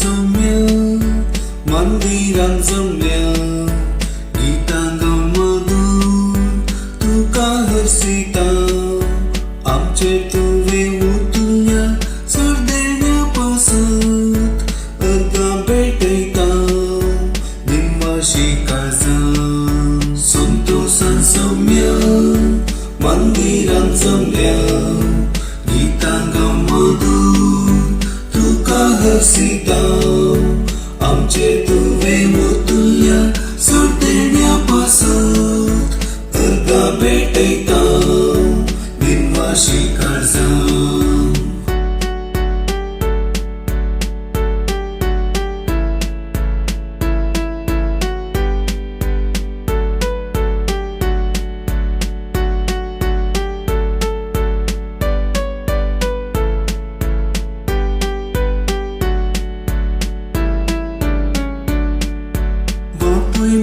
सौम्य मंदिरांत जमल्या गीतांगां मधुर तुका हरसिता आमचे तुवे उतुल्या सर्देण्या पासत अर्गां भेटयता निम्माशी काळजां संतोषान सौम्य मंदिरांत जमल्या गीतांगां मधुर तुका हरसिता आमचे तुवे उतुल्या सर्देण्या पासत अर्गां भेटयता निम्माशी काळजां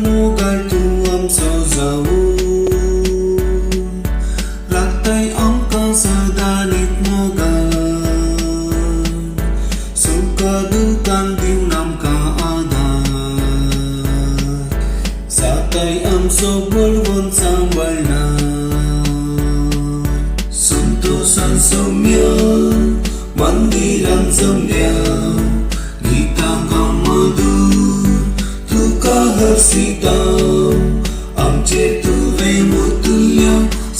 मोगाळ तूं आमचो जावून लागताय आमकां सदां नीत मोगाळ सुखा दुखान दिवन आमकां आदार जाताय आमचो बळगून सांबाळणार संतोषान सौम्य मंदिरांत जमल्या गीतांगां मधुर तुका हरसिता आमचे तुवे उतुल्या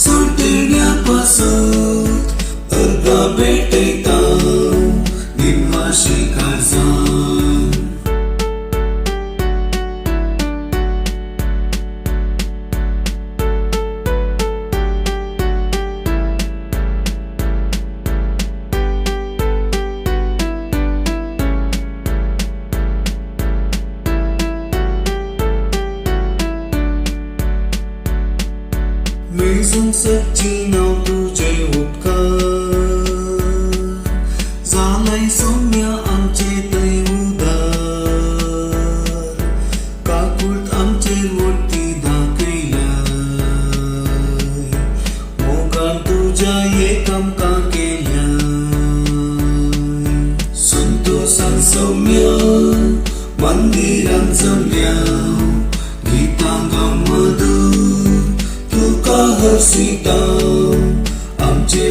सर्देण्या पासत अर्गां भेटयता निम्माशी काळजां मेजून सच्ची नाव तुझे उपकार जालाय सौम्य आमचे थंय उदार काकूट आमचेर वरती दाखयल्याय मोगान तुज्या एक आमकां केल्याय संतोषान सौम्य मंदिरांत जमल्या गीतांगां मधुर तुका हरसिता आमचे